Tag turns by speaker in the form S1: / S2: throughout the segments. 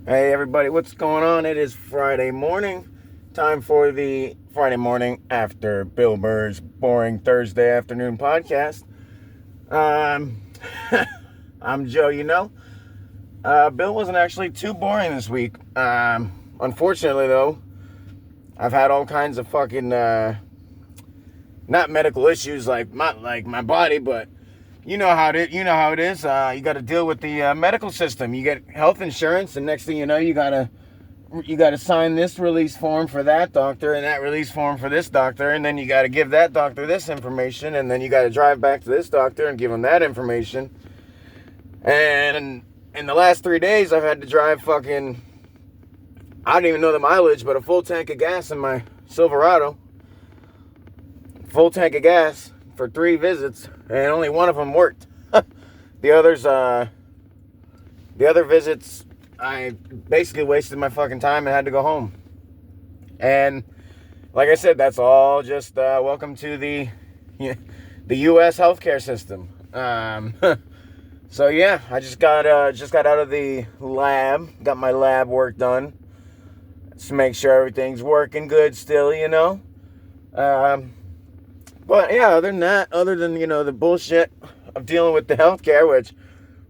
S1: Hey everybody, what's going on? It is Friday morning. Time for the Friday morning after Bill Burr's boring Thursday afternoon podcast. Um, I'm Joe, Bill wasn't actually too boring this week. Unfortunately though, I've had all kinds of fucking, not medical issues like my body, but you know how it is. You got to deal with the medical system. You get health insurance, and next thing you know, you gotta sign this release form for that doctor and that release form for this doctor, and then you gotta give that doctor this information, and then you gotta drive back to this doctor and give him that information. And in the last 3 days, I've had to drive fucking, I don't even know the mileage, but a full tank of gas in my Silverado. Full tank of gas for 3 visits, and only one of them worked. The other visits, I basically wasted my fucking time and had to go home. And like I said, that's all just welcome to the U.S. healthcare system. So yeah, I just got out of the lab, got my lab work done, just to make sure everything's working good still, But yeah, other than the bullshit of dealing with the healthcare, which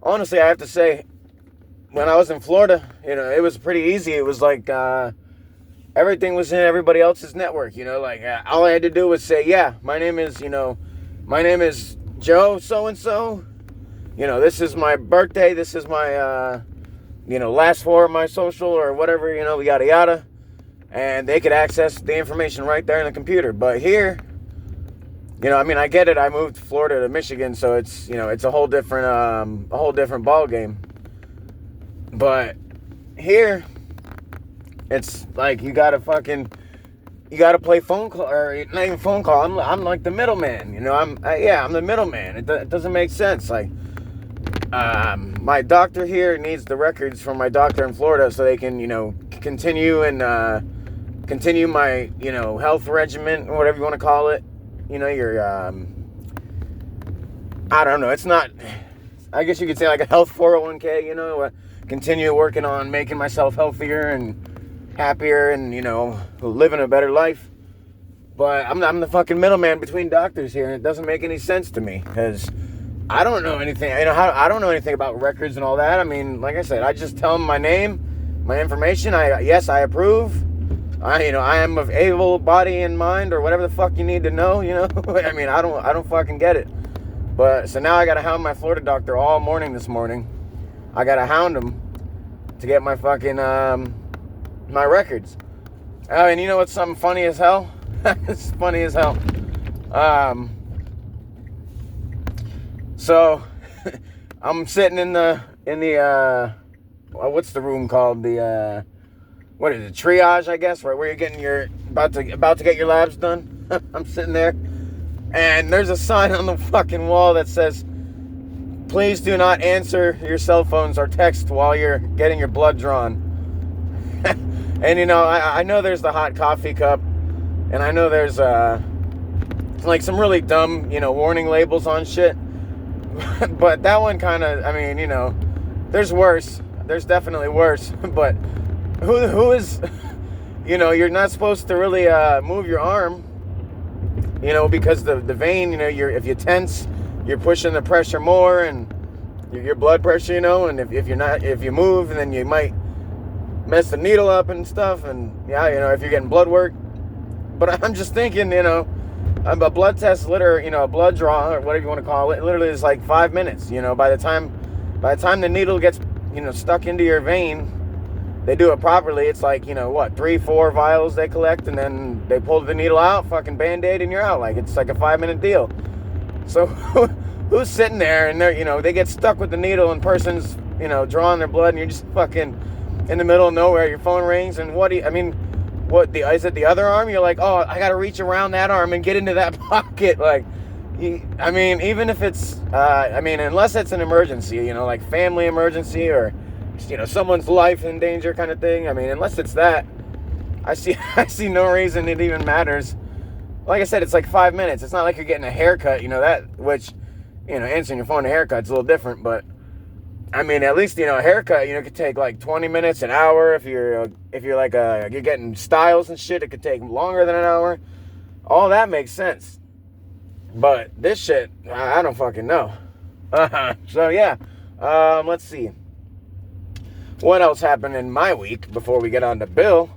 S1: honestly I have to say, when I was in Florida, it was pretty easy. It was like everything was in everybody else's network. All I had to do was say, yeah, my name is Joe so and so. This is my birthday. This is my last 4 of my social or whatever. Yada yada, and they could access the information right there in the computer. But here, I get it. I moved Florida to Michigan, so it's a whole different ball game. But here, it's like you gotta play phone call, or not even phone call. I'm like the middleman. I'm the middleman. It doesn't make sense. Like, my doctor here needs the records from my doctor in Florida so they can continue my health regimen, or whatever you want to call it. Your I don't know. It's not. I guess you could say like a health 401k. Continue working on making myself healthier and happier, and living a better life. But I'm the fucking middleman between doctors here, and it doesn't make any sense to me because I don't know anything. I don't know anything about records and all that. I mean, like I said, I just tell them my name, my information. I approve. I am of able body and mind, or whatever the fuck you need to know. I mean, I don't fucking get it. But so now I gotta hound my Florida doctor all morning this morning. I gotta hound him to get my fucking my records. And you know what's something funny as hell? It's funny as hell. So I'm sitting in the what's the room called? The what is it? Triage, I guess, right where you're getting about to get your labs done. I'm sitting there, and there's a sign on the fucking wall that says, "Please do not answer your cell phones or text while you're getting your blood drawn." And I know there's the hot coffee cup, and I know there's like some really dumb warning labels on shit. But that one kind of, there's worse. There's definitely worse. But who is, you're not supposed to really move your arm, because the vein, if you tense, you're pushing the pressure more, and your blood pressure, and if you move, and then you might mess the needle up and stuff, and if you're getting blood work. But I'm just thinking, a blood test, a blood draw, or whatever you want to call it, literally is like 5 minutes. By the time the needle gets stuck into your vein, they do it properly. It's like 3-4 vials they collect, and then they pull the needle out, fucking Band-Aid, and you're out. Like, it's like a 5-minute deal. So who's sitting there, and they're they get stuck with the needle, and person's drawing their blood, and you're just fucking in the middle of nowhere. Your phone rings, and is it the other arm? You're like, oh, I gotta reach around that arm and get into that pocket. Like, even if it's, unless it's an emergency, like family emergency, or someone's life in danger kind of thing. Unless it's that, I see no reason it even matters. Like I said, it's like 5 minutes. It's not like you're getting a haircut, which answering your phone a haircut's a little different, but I mean, at least, a haircut, it could take like 20 minutes, an hour. If you're like, you're getting styles and shit, it could take longer than an hour. All that makes sense. But this shit, I don't fucking know. So, yeah. Let's see. What else happened in my week before we get on to Bill?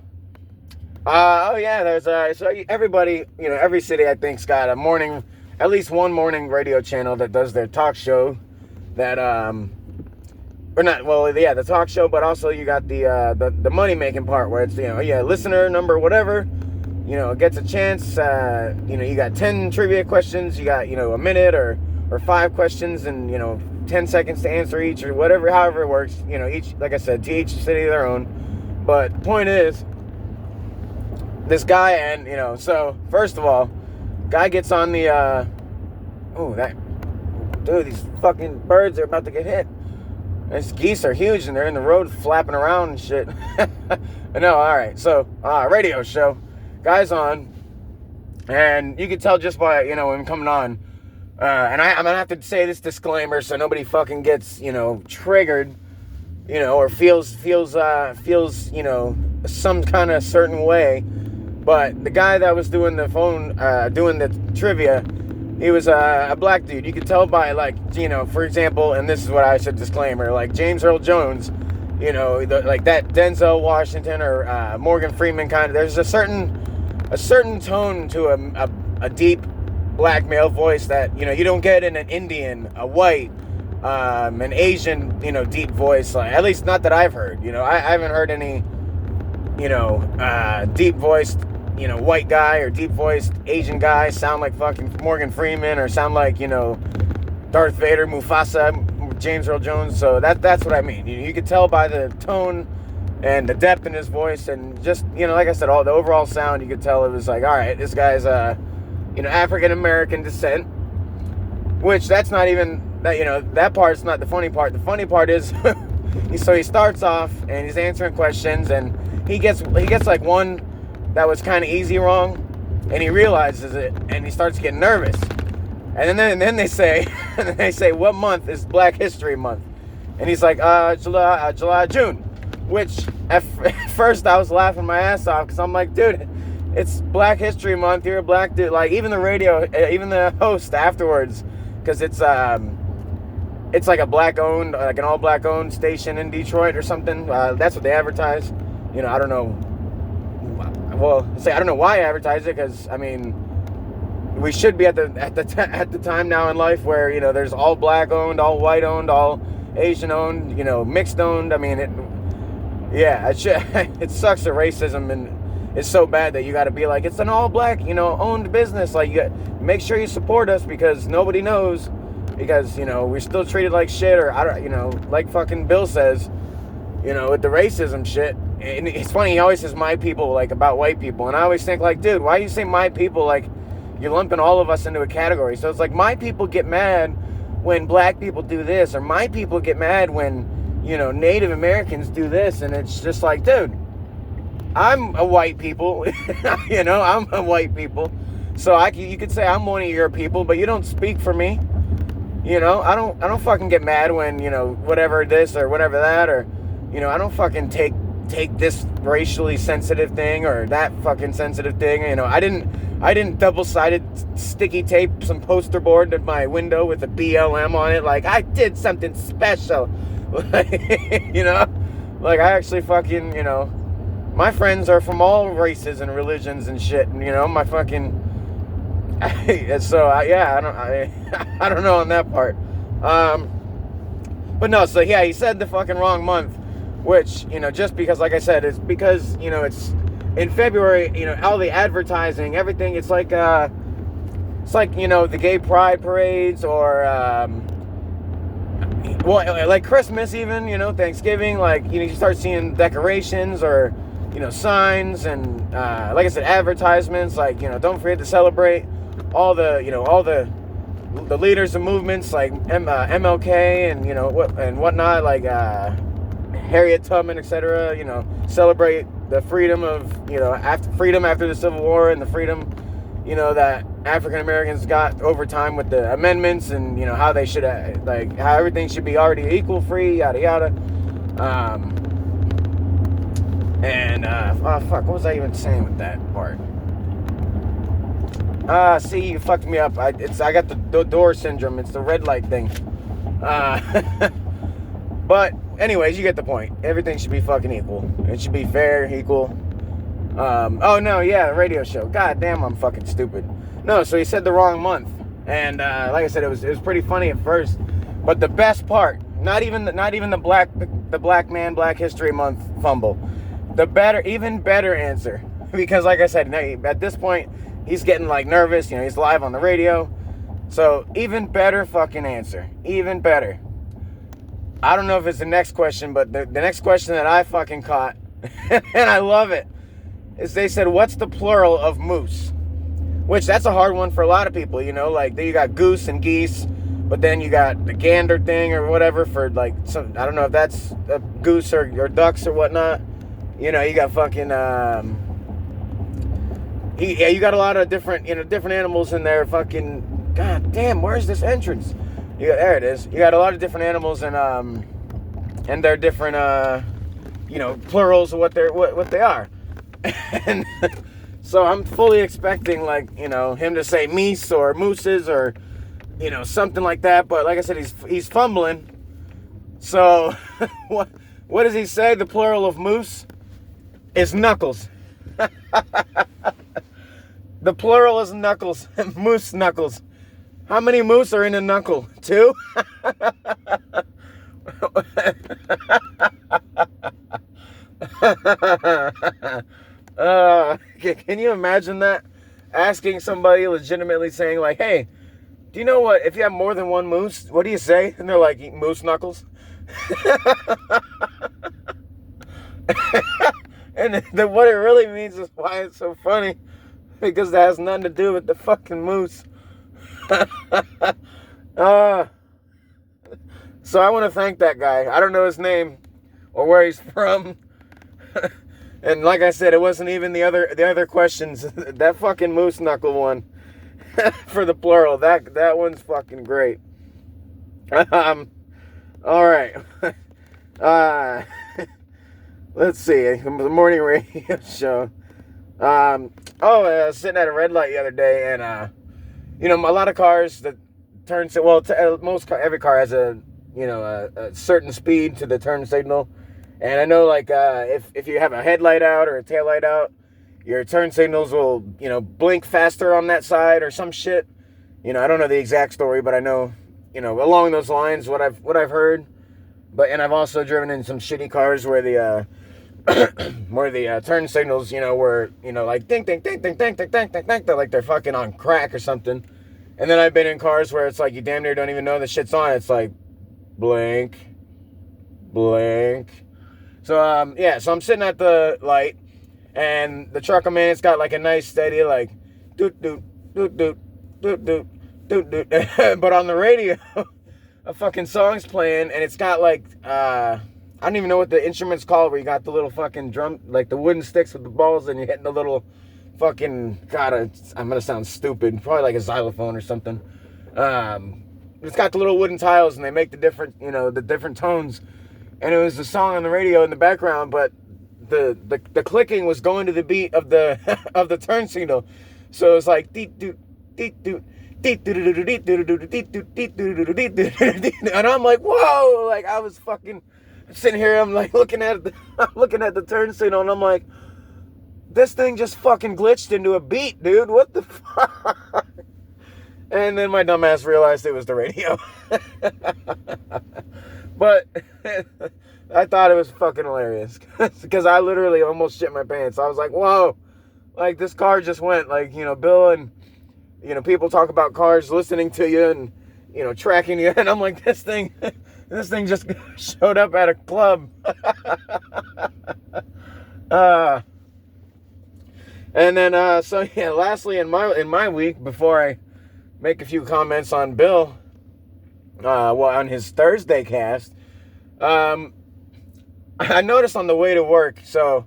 S1: Oh, yeah, there's, so everybody, every city, I think, has got at least one morning radio channel that does their talk show that, or not, well, yeah, the talk show, but also you got the money-making part where it's, listener number whatever, gets a chance, you got 10 trivia questions, you got, a minute or 5 questions and, 10 seconds to answer each or whatever, however it works, each, like I said, to each city their own. But point is, this guy and, so first of all, guy gets on the, dude, these fucking birds are about to get hit. These geese are huge and they're in the road flapping around and shit. No, alright, so, radio show, guy's on, and you can tell just by, him coming on, and I'm gonna have to say this disclaimer so nobody fucking gets, triggered, or feels, some kind of certain way. But the guy that was doing the doing the trivia, he was a black dude. You could tell by, like, for example, and this is what I said, disclaimer, like James Earl Jones, like that Denzel Washington or Morgan Freeman kind of, there's a certain tone to a deep black male voice that, you don't get in an Indian, a white, an Asian, deep voice, like, at least not that I've heard. I haven't heard any, deep voiced, white guy or deep voiced Asian guy sound like fucking Morgan Freeman or sound like, Darth Vader, Mufasa, James Earl Jones. So that's what I mean. You could tell by the tone and the depth in his voice and just, like I said, all the overall sound, you could tell it was like, all right, this guy's African-American descent, which that's not even, that part's not the funny part. The funny part is, so he starts off and he's answering questions and he gets like one that was kind of easy wrong and he realizes it and he starts getting nervous. And then they say, what month is Black History Month? And he's like, June, which at first I was laughing my ass off because I'm like, dude, it's Black History Month. You're a black dude. Like, even the radio, even the host afterwards, because it's like a black-owned, like an all-black-owned station in Detroit or something. That's what they advertise. I don't know. Well, I don't know why I advertise it, because I mean, we should be at the time now in life where there's all black-owned, all white-owned, all Asian-owned, mixed-owned. I mean, it sucks that racism and it's so bad that you got to be like, it's an all black, owned business. Like, make sure you support us because nobody knows, because, we're still treated like shit, or, like fucking Bill says, with the racism shit. And it's funny, he always says my people, like, about white people. And I always think, like, dude, why do you say my people? Like, you're lumping all of us into a category. So it's like, my people get mad when black people do this, or my people get mad when, Native Americans do this. And it's just like, dude, I'm a white people, I'm a white people. So you could say I'm one of your people, but you don't speak for me. I don't fucking get mad when, whatever this or whatever that, or, I don't fucking take this racially sensitive thing or that fucking sensitive thing. I didn't double-sided sticky tape some poster board to my window with a BLM on it. Like, I did something special. Like, like I actually fucking, my friends are from all races and religions and shit, and my fucking, so I don't know on that part, but no, so yeah, he said the fucking wrong month, which, just because, like I said, it's because, it's in February, all the advertising, everything, it's like, the gay pride parades, or, well, like Christmas even, Thanksgiving, like, you start seeing decorations or, signs and, like I said, advertisements, like, don't forget to celebrate all the leaders of movements like MLK and whatnot, like Harriet Tubman, etc. Celebrate the freedom of, after the Civil War and the freedom, that African Americans got over time with the amendments, and how they should how everything should be already equal, free, yada yada. Fuck, what was I even saying with that part? See, you fucked me up. I got the door syndrome. It's the red light thing. But anyways, you get the point. Everything should be fucking equal. It should be fair, equal. Oh no, yeah, the radio show. God damn, I'm fucking stupid. No, so he said the wrong month, and like I said, it was pretty funny at first. But the best part, not even the Black Black History Month fumble. The even better answer, because like I said, at this point, he's getting like nervous. He's live on the radio, so even better fucking answer, even better. I don't know if it's the next question, but the next question that I fucking caught, and I love it, is they said, what's the plural of moose? Which, that's a hard one for a lot of people, like you got goose and geese, but then you got the gander thing or whatever for like some, I don't know if that's a goose or ducks or whatnot. You got fucking, you got a lot of different animals in there. Fucking, god damn, where's this entrance? There it is. You got a lot of different animals, and they're different, plurals of what they are. And so I'm fully expecting him to say meese or mooses or something like that. But like I said, he's fumbling. So what does he say? The plural of moose is knuckles. The plural is knuckles. Moose knuckles. How many moose are in a knuckle? 2? Can you imagine that? Asking somebody legitimately saying like, hey, do you know what? If you have more than one moose, what do you say? And they're like, moose knuckles. And what it really means is why it's so funny. Because it has nothing to do with the fucking moose. So I want to thank that guy. I don't know his name or where he's from. And like I said, it wasn't even the other questions. That fucking moose knuckle one for the plural. That one's fucking great. All right. Let's see. The morning radio show. I was sitting at a red light the other day, and a lot of cars that turn. Well, every car has a certain speed to the turn signal. And I know, if you have a headlight out or a taillight out, your turn signals will, blink faster on that side or some shit. I don't know the exact story, but I know, along those lines, what I've heard. And I've also driven in some shitty cars where the turn signals, were, like ding, ding, ding, ding, ding, ding, ding, ding, ding, they're like they're fucking on crack or something. And then I've been in cars where it's like you damn near don't even know the shit's on. It's like blink, blink. So, so I'm sitting at the light, and the trucker man, it's got like a nice steady, like, doot, doot, doot, doot, doot, doot, doot, doot. But on the radio, a fucking song's playing, and it's got like, I don't even know what the instrument's called, where you got the little fucking drum, like the wooden sticks with the balls, and you're hitting the little fucking, I'm gonna sound stupid, probably like a xylophone or something. It's got the little wooden tiles, and they make the different tones. And it was the song on the radio in the background, but the clicking was going to the beat of the of the turn signal. So it was like deet doot deet doot deet doot doot deet doot doot deet doot deet doot deet doot, and I'm like, whoa! Like I was fucking sitting here, I'm like looking at the turn signal, and I'm like, this thing just fucking glitched into a beat, dude. What the fuck? And then my dumbass realized it was the radio. But I thought it was fucking hilarious because I literally almost shit my pants. I was like, whoa, like this car just went, like, Bill and, people talk about cars listening to you and, tracking you. And I'm like, this thing just showed up at a club. And then, lastly in my week, before I make a few comments on Bill, on his Thursday cast, I noticed on the way to work, so,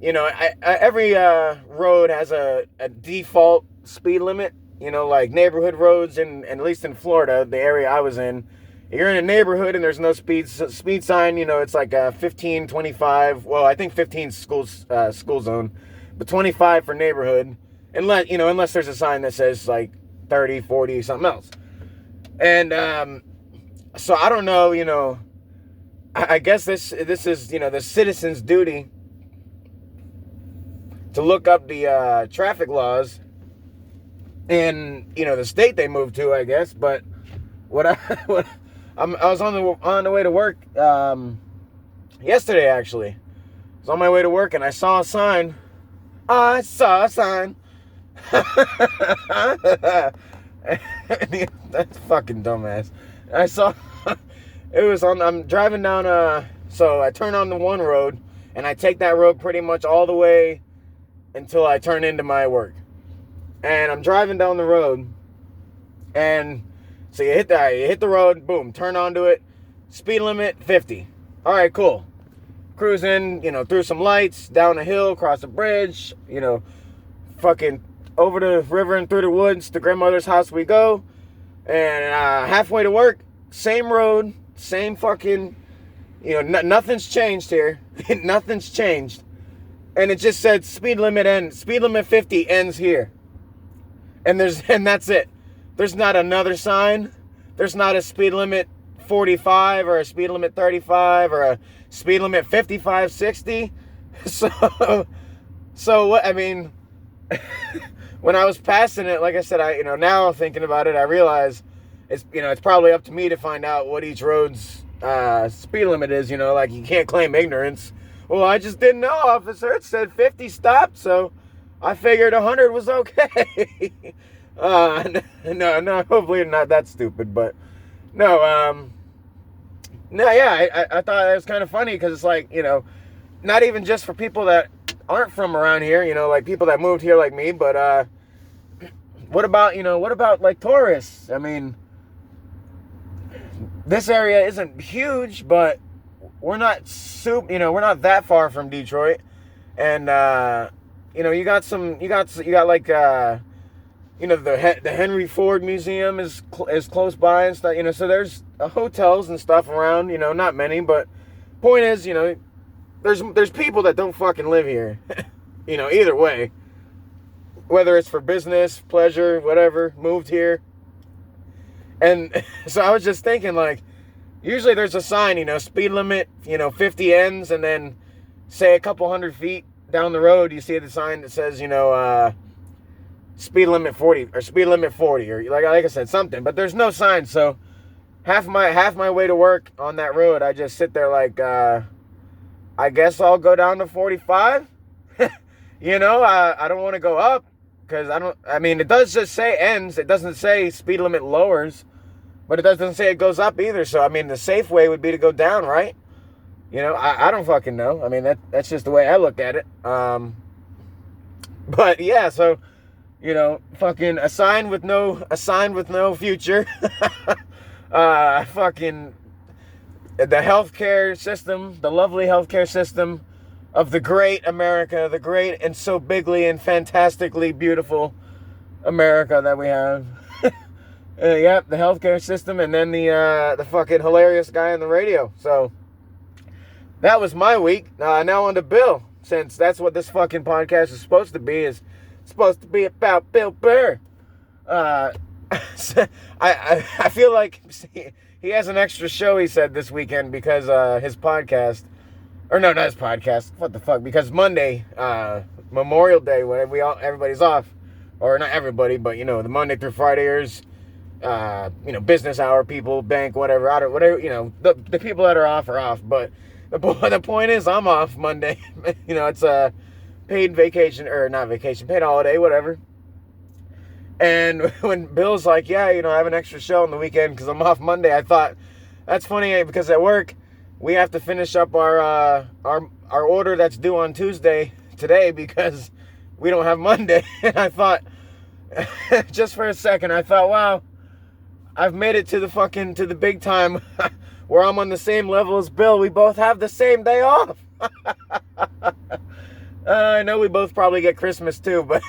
S1: every road has a default speed limit, like neighborhood roads, and at least in Florida, the area I was in, you're in a neighborhood and there's no speed sign, it's like 15, 25. Well, I think 15 school zone, but 25 for neighborhood, unless there's a sign that says like 30, 40, something else. And so I don't know, I guess this is, the citizen's duty to look up the traffic laws in, the state they moved to, I guess. But I was on the way to work yesterday, actually. I was on my way to work and I saw a sign. That's fucking dumbass. I'm driving down, so I turn on the one road, and I take that road pretty much all the way until I turn into my work. And I'm driving down the road, and so you hit the road, boom, turn onto it, speed limit 50. All right, cool. Cruising, through some lights, down a hill, across a bridge, fucking over the river and through the woods to grandmother's house we go. And halfway to work, same road, same fucking, nothing's changed here. Nothing's changed. And it just said speed limit 50 ends here. And that's it. There's not another sign. There's not a speed limit 45 or a speed limit 35 or a speed limit 55, 60. So what, I mean, when I was passing it, like I said, now thinking about it, I realize it's probably up to me to find out what each road's speed limit is, like you can't claim ignorance. Well, I just didn't know, officer. It said 50 stopped, so I figured 100 was okay. No, hopefully not that stupid, but no, I thought it was kind of funny because it's like, not even just for people that aren't from around here, like people that moved here like me, but what about like tourists? I mean, this area isn't huge, but we're not we're not that far from Detroit, and you got like the Henry Ford Museum is close by and stuff, so there's hotels and stuff around, not many, but point is, there's people that don't fucking live here, either way, whether it's for business, pleasure, whatever, moved here. And so I was just thinking, like, usually there's a sign, speed limit, 50 ends, and then say a couple hundred feet down the road, you see the sign that says, speed limit 40 or speed limit 40 or like I said, something, but there's no sign. So half my way to work on that road, I just sit there like, I guess I'll go down to 45. I don't want to go up because it does just say ends. It doesn't say speed limit lowers, but it doesn't say it goes up either. So, the safe way would be to go down, right? I don't fucking know. That's just the way I look at it. But yeah, so, fucking a sign with no future. Fucking the healthcare system, the lovely healthcare system of the great America, the great and so bigly and fantastically beautiful America that we have. Yep, the healthcare system, and then the fucking hilarious guy on the radio. So that was my week. Now on to Bill, since that's what this fucking podcast is supposed to be. Is supposed to be about Bill Burr. I feel like he has an extra show, he said, this weekend because his podcast, or no, not his podcast. What the fuck? Because Monday, Memorial Day, when everybody's off, or not everybody, but the Monday through Fridayers, business hour people, bank, whatever, the people that are off. But the point is, I'm off Monday. It's a paid vacation, or not vacation, paid holiday, whatever. And when Bill's like, yeah, I have an extra show on the weekend because I'm off Monday, I thought, that's funny, because at work, we have to finish up our order that's due on Tuesday today because we don't have Monday. And I thought, just for a second, wow, I've made it to the big time where I'm on the same level as Bill. We both have the same day off. I know we both probably get Christmas too, but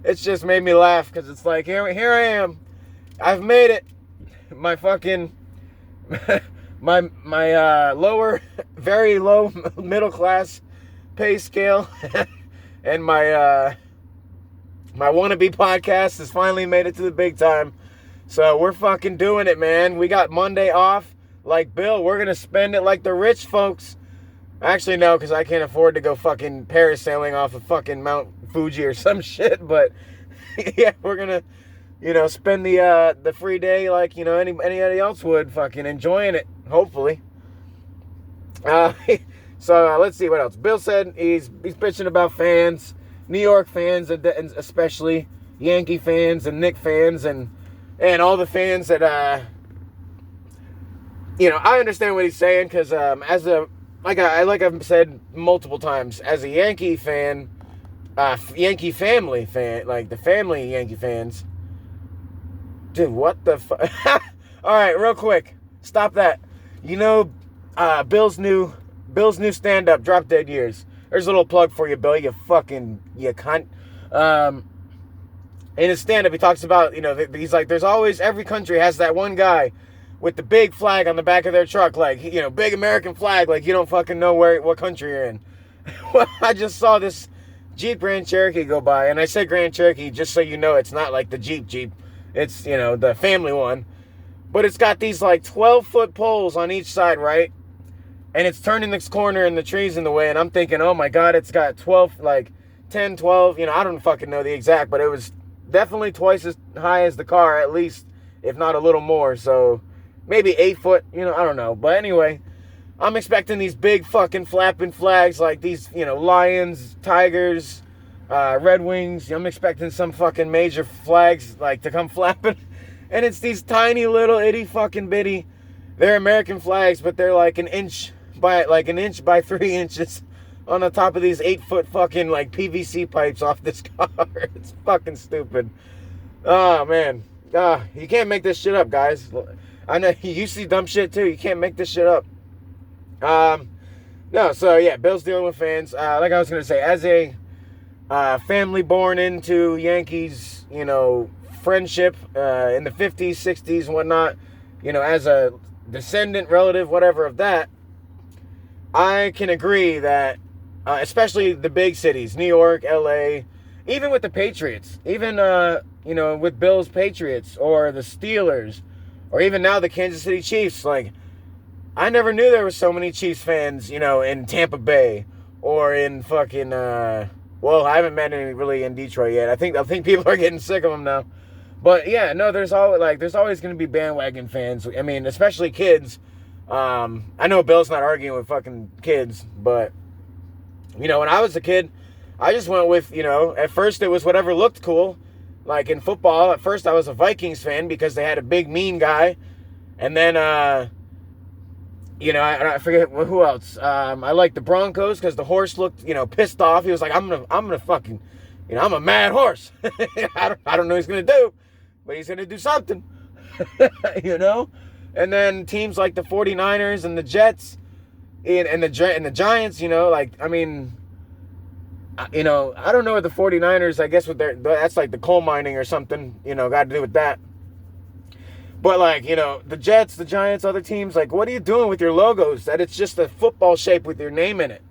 S1: it's just made me laugh because it's like, here I am. I've made it. My fucking, my lower, very low middle class pay scale and my wannabe podcast has finally made it to the big time. So we're fucking doing it, man. We got Monday off. Like Bill, we're going to spend it like the rich folks. Actually, no, because I can't afford to go fucking parasailing off of fucking Mount Fuji or some shit. But yeah, we're going to, spend the free day like, anybody else would, fucking enjoying it, hopefully. So let's see what else. Bill said he's bitching about fans, New York fans, and especially Yankee fans and Knicks fans and all the fans that, I understand what he's saying because like I've said multiple times, as a Yankee fan, Yankee family fan, like the family Yankee fans. Dude, what the fuck? All right, real quick, stop that. Bill's new stand-up, Drop Dead Years. There's a little plug for you, Bill. You cunt. In his stand-up, he talks about, he's like, there's always, every country has that one guy with the big flag on the back of their truck, like, big American flag, like you don't fucking know what country you're in. Well, I just saw this Jeep Grand Cherokee go by, and I said Grand Cherokee just so you know it's not like the Jeep. It's, the family one. But it's got these, like, 12-foot poles on each side, right? And it's turning this corner and the trees in the way, and I'm thinking, oh my God, it's got 10, 12, I don't fucking know the exact, but it was definitely twice as high as the car, at least, if not a little more, so maybe 8 foot, I don't know. But anyway, I'm expecting these big fucking flapping flags like these, lions, tigers, Red Wings. I'm expecting some fucking major flags like to come flapping. And it's these tiny little itty fucking bitty. They're American flags, but they're like an inch by 3 inches on the top of these 8-foot fucking like PVC pipes off this car. It's fucking stupid. Oh man. You can't make this shit up, guys. I know you see dumb shit too. You can't make this shit up. No, so yeah, Bill's dealing with fans. Like I was gonna say, as a family born into Yankees, friendship in the 50s, 60s, and whatnot, as a descendant, relative, whatever of that, I can agree that, especially the big cities, New York, LA, even with the Patriots, even, with Bill's Patriots or the Steelers, or even now the Kansas City Chiefs, like, I never knew there were so many Chiefs fans, in Tampa Bay or in fucking, well, I haven't met any really in Detroit yet. I think people are getting sick of them now. But yeah, no, there's always going to be bandwagon fans. I mean, especially kids. I know Bill's not arguing with fucking kids, but when I was a kid, I just went with, at first it was whatever looked cool. Like in football, at first I was a Vikings fan because they had a big mean guy. And then, I forget who else. I liked the Broncos because the horse looked, pissed off. He was like, I'm gonna fucking, I'm a mad horse. I don't know what he's gonna do, but he's gonna do something, And then teams like the 49ers and the Jets and the Giants, I don't know what the 49ers, I guess that's like the coal mining or something, got to do with that. But the Jets, the Giants, other teams, what are you doing with your logos? That it's just a football shape with your name in it.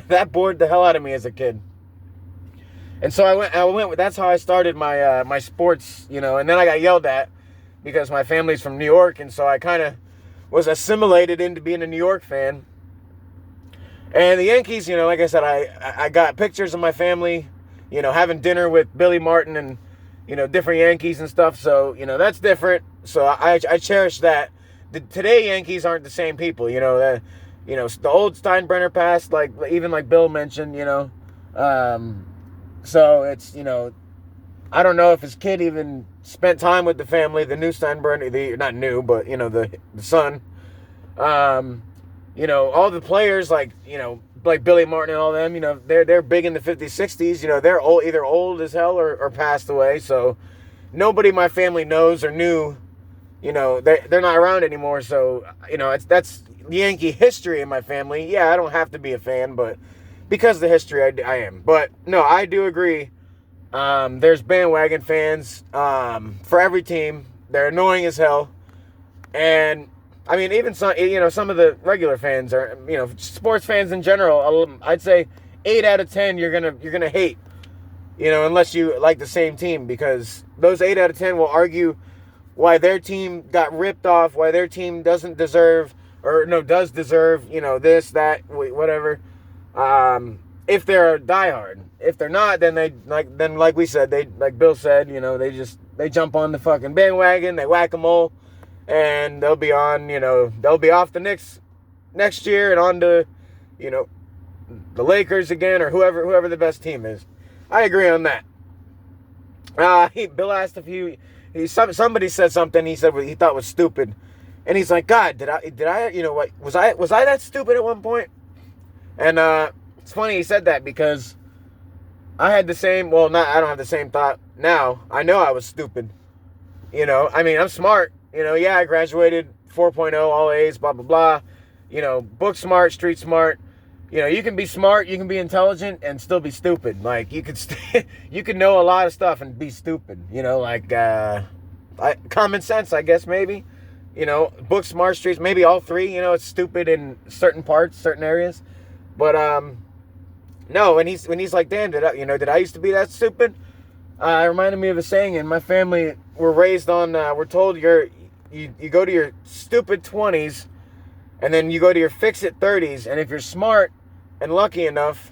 S1: That bored the hell out of me as a kid. And so I went, that's how I started my, my sports, and then I got yelled at because my family's from New York. And so I kind of was assimilated into being a New York fan. And the Yankees, like I said, I got pictures of my family, having dinner with Billy Martin and, different Yankees and stuff. So, that's different. So I cherish that. Today Yankees aren't the same people, the old Steinbrenner passed, even like Bill mentioned, so it's, I don't know if his kid even spent time with the family, the new Steinbrenner, not new, but, the son. All the players like Billy Martin and all them, they're big in the 50s, 60s, they're either old as hell or passed away. So nobody in my family knows or knew, they're not around anymore. So, that's Yankee history in my family. Yeah, I don't have to be a fan, but because of the history, I am. But no, I do agree. There's bandwagon fans for every team. They're annoying as hell. And I mean, even some of the regular fans are, sports fans in general. I'd say 8 out of 10 you're gonna hate, unless you like the same team, because those 8 out of 10 will argue why their team got ripped off, why their team doesn't deserve, does deserve, this, that, whatever. If they're a diehard. If they're not, then like we said, like Bill said, they jump on the fucking bandwagon, they whack-a-mole, and they'll be on, they'll be off the Knicks next year and on to, the Lakers again, or whoever the best team is. I agree on that. Bill asked somebody said something he said he thought was stupid, and he's like, God, did I was I that stupid at one point? And it's funny he said that, because I had the same, I don't have the same thought now. I know I was stupid. I mean, I'm smart. I graduated 4.0, all A's, blah, blah, blah. Book smart, street smart. You can be smart, you can be intelligent, and still be stupid. Like, you could you could know a lot of stuff and be stupid. Common sense, I guess, maybe. Book smart, streets, maybe all three. It's stupid in certain parts, certain areas. But no, when he's like, damn, did I used to be that stupid? It reminded me of a saying. In my family, we're raised on, we're told you go to your stupid 20s, and then you go to your fix-it 30s, and if you're smart and lucky enough,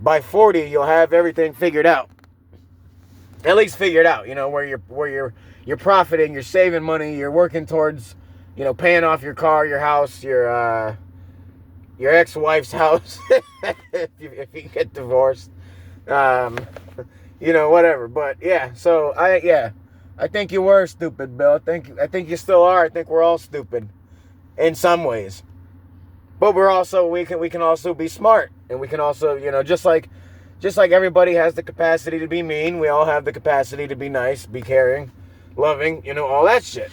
S1: by 40 you'll have everything figured out. At least figured out, where you're profiting, you're saving money, you're working towards, paying off your car, your house, your ex-wife's house, if you get divorced, whatever. But yeah, so I think you were stupid, Bill. I think you still are. I think we're all stupid in some ways, but we can also be smart, and we can also, just like everybody has the capacity to be mean, we all have the capacity to be nice, be caring, loving, all that shit.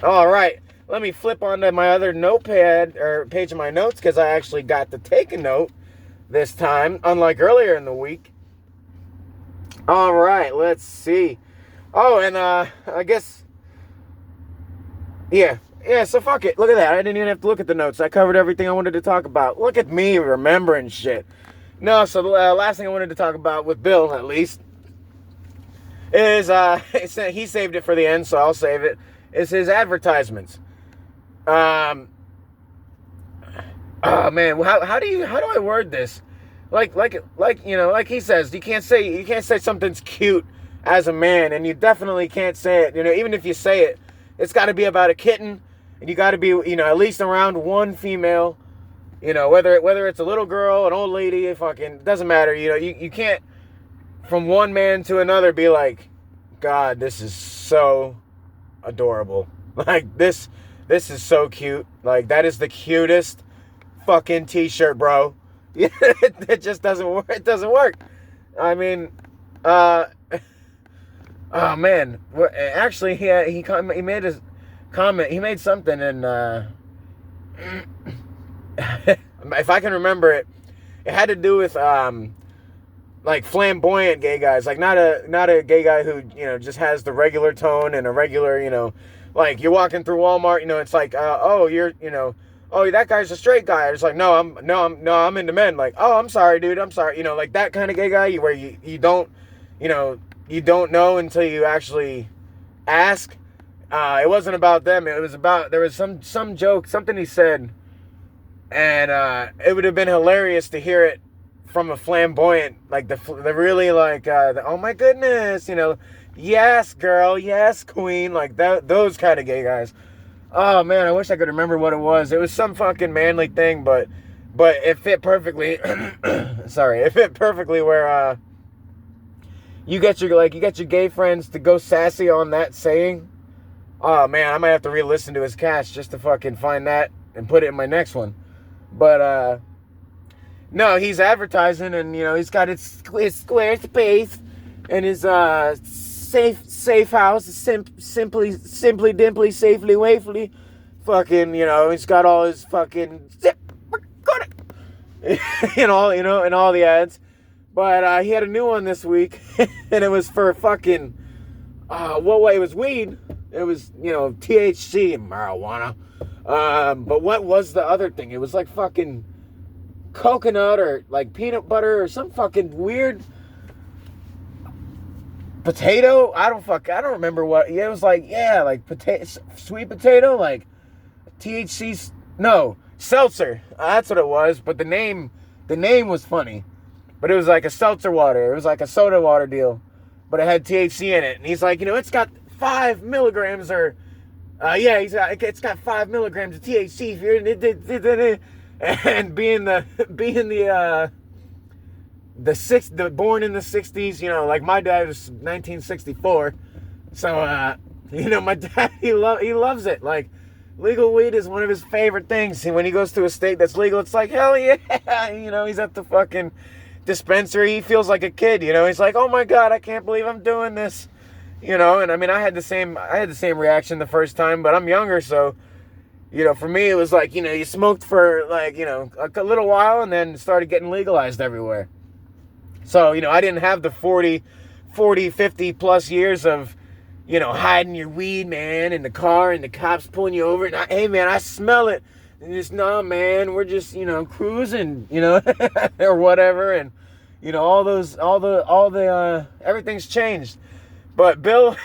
S1: All right. Let me flip onto my other notepad, or page of my notes, because I actually got to take a note this time, unlike earlier in the week. All right, let's see. Oh, and I guess, yeah, so fuck it. Look at that. I didn't even have to look at the notes. I covered everything I wanted to talk about. Look at me remembering shit. No, so the last thing I wanted to talk about, with Bill at least, is, he saved it for the end, so I'll save it, is his advertisements. Oh man, how do I word this? Like he says, you can't say something's cute as a man, and you definitely can't say it. Even if you say it, it's got to be about a kitten, and you got to be, at least around one female. Whether it's a little girl, an old lady, it fucking doesn't matter. You can't, from one man to another, be like, God, this is so adorable. Like, this is so cute. Like, that is the cutest fucking t-shirt, bro. It just doesn't work. It doesn't work. I mean, oh man. Actually, he made his comment. He made something, and if I can remember it, it had to do with like flamboyant gay guys. Like, not a gay guy who just has the regular tone and a regular like, you're walking through Walmart, it's like, oh, that guy's a straight guy. It's like, no, I'm into men. Like, oh, I'm sorry, dude. I'm sorry. Like that kind of gay guy where you don't know until you actually ask. It wasn't about them. It was about, there was some joke, something he said, and it would have been hilarious to hear it from a flamboyant, like the really like, oh my goodness, yes, girl, yes, queen, like those kind of gay guys. Oh man, I wish I could remember what it was. It was some fucking manly thing, but it fit perfectly. Sorry, it fit perfectly where you get your gay friends to go sassy on that saying. Oh man, I might have to re-listen to his cast just to fucking find that and put it in my next one. But no, he's advertising, and he's got his square space and his safe house, simply dimply, safely wafely, fucking, he's got all his fucking in all the ads. But he had a new one this week, and it was for fucking it was weed. It was, THC and marijuana. But what was the other thing? It was like fucking coconut or like peanut butter or some fucking weird potato. I don't remember what. Yeah, it was like, like sweet potato, like THC. No, seltzer. That's what it was. But the name was funny. But it was like a seltzer water. It was like a soda water deal. But it had THC in it. And he's like, it's got 5 milligrams or... it's got 5 milligrams of THC. And being the born in the 60s, like my dad was 1964. So, my dad, he loves it. Like, legal weed is one of his favorite things. And when he goes to a state that's legal, it's like, hell yeah. He's at the fucking dispensary. He feels like a kid, He's like, oh my God, I can't believe I'm doing this. And I mean, I had the same reaction the first time, but I'm younger, so, for me, it was like, you smoked for like, a little while and then started getting legalized everywhere. So, I didn't have the 40, 50 plus years of, hiding your weed, man, in the car and the cops pulling you over. And hey, man, I smell it. And just, no, man, we're just, cruising, or whatever. And, everything's changed. But Bill,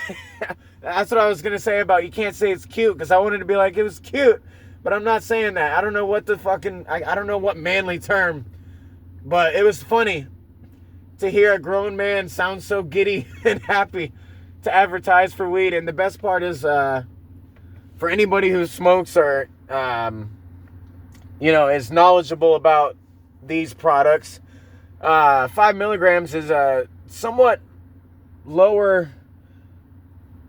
S1: that's what I was going to say about you can't say it's cute, because I wanted to be like, it was cute. But I'm not saying that. I don't know what I don't know what manly term. But it was funny to hear a grown man sound so giddy and happy to advertise for weed. And the best part is, for anybody who smokes or, is knowledgeable about these products, 5 milligrams is a somewhat lower,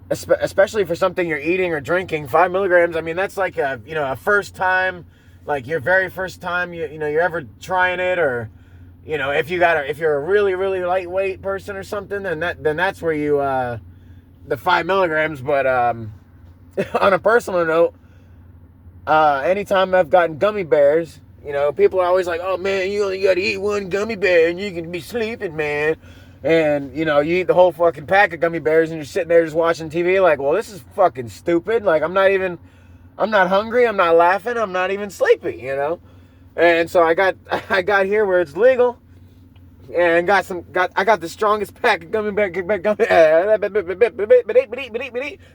S1: especially for something you're eating or drinking. 5 milligrams, I mean, that's like a first time, like your very first time you're ever trying it, or if you're a really, really lightweight person or something, then that's where you the 5 milligrams. But on a personal note, anytime I've gotten gummy bears, people are always like, oh man, you only got to eat one gummy bear and you can be sleeping, man. And, you eat the whole fucking pack of gummy bears and you're sitting there just watching TV like, well, this is fucking stupid. Like, I'm not hungry, I'm not laughing, I'm not even sleepy, And so I got here where it's legal, and I got the strongest pack of gummy bears.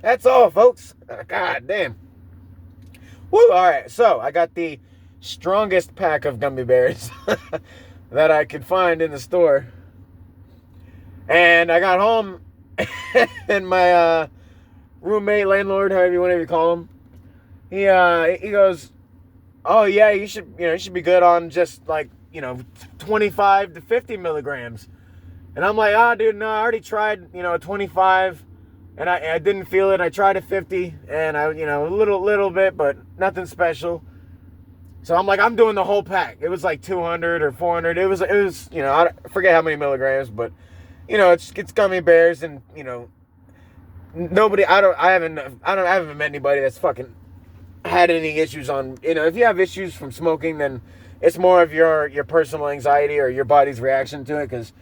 S1: That's all, folks. God damn. Woo, all right. So I got the strongest pack of gummy bears that I could find in the store. And I got home, and my roommate, landlord, whatever you call him, he goes, oh yeah, you should be good on just like 25 to 50 milligrams. And I'm like, oh dude, no, I already tried a 25, and I didn't feel it. I tried a 50, and I a little bit, but nothing special. So I'm like, I'm doing the whole pack. It was like 200 or 400. It was I forget how many milligrams, but it's gummy bears, and nobody. I haven't met anybody that's fucking had any issues on. If you have issues from smoking, then it's more of your personal anxiety or your body's reaction to it. Because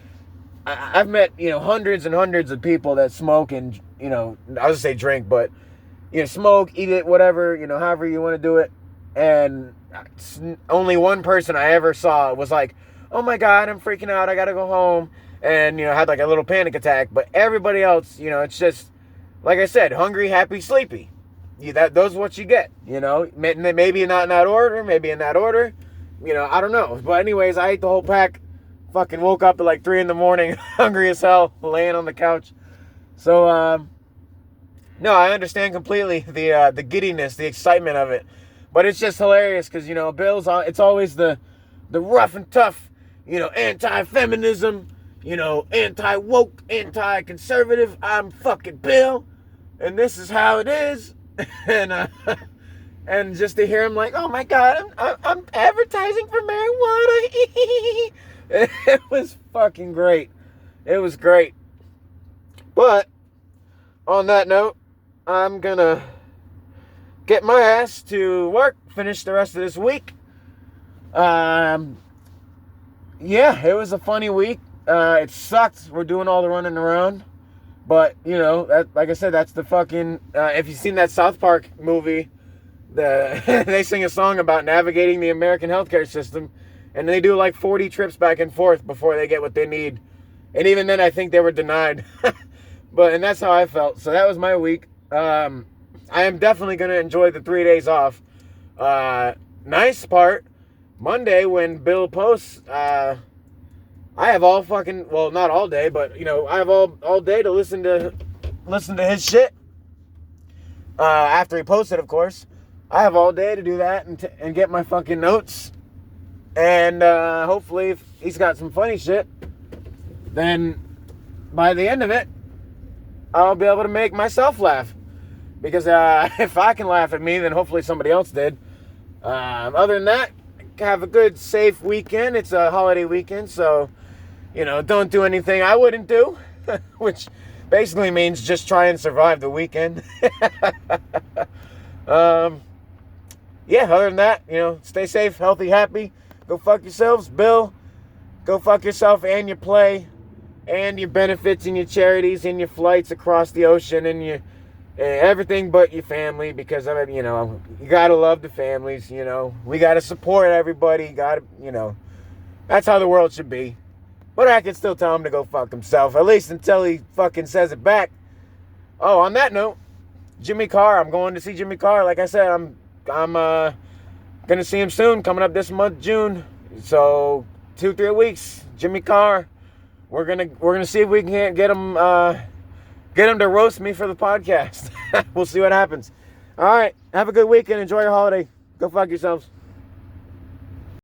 S1: I've met hundreds and hundreds of people that smoke and I was gonna say drink, but smoke, eat it, whatever, however you want to do it. And only one person I ever saw was like, oh my God, I'm freaking out, I gotta go home. And, had like a little panic attack. But everybody else, it's just, like I said, hungry, happy, sleepy. Those are what you get, Maybe not in that order, maybe in that order. I don't know. But anyways, I ate the whole pack. Fucking woke up at like 3 a.m, hungry as hell, laying on the couch. So, no, I understand completely the giddiness, the excitement of it. But it's just hilarious because, Bill's it's always the rough and tough, anti-feminism, anti-woke, anti-conservative. I'm fucking Bill, and this is how it is. And just to hear him like, oh my God, I'm advertising for marijuana. It was fucking great. It was great. But on that note, I'm gonna get my ass to work, finish the rest of this week. Yeah, it was a funny week. It sucked. We're doing all the running around. But, that, like I said, that's the fucking... if you've seen that South Park movie, they sing a song about navigating the American healthcare system, and they do like 40 trips back and forth before they get what they need. And even then, I think they were denied. And that's how I felt. So that was my week. I am definitely going to enjoy the 3 days off. Nice part, Monday when Bill posts... I have all fucking, well, not all day, but, I have all day to listen to his shit. After he posted, of course. I have all day to do that and get my fucking notes. And hopefully, if he's got some funny shit, then by the end of it, I'll be able to make myself laugh. Because if I can laugh at me, then hopefully somebody else did. Other than that, have a good, safe weekend. It's a holiday weekend, so... don't do anything I wouldn't do, which basically means just try and survive the weekend. Yeah, other than that, stay safe, healthy, happy. Go fuck yourselves. Bill, go fuck yourself and your play and your benefits and your charities and your flights across the ocean and your everything but your family, because, you got to love the families, We got to support everybody. That's how the world should be. But I can still tell him to go fuck himself, at least until he fucking says it back. Oh, on that note, Jimmy Carr. I'm going to see Jimmy Carr. Like I said, I'm gonna see him soon, coming up this month, June. So 2-3 weeks, Jimmy Carr. We're gonna see if we can get him to roast me for the podcast. We'll see what happens. All right, have a good weekend. Enjoy your holiday. Go fuck yourselves.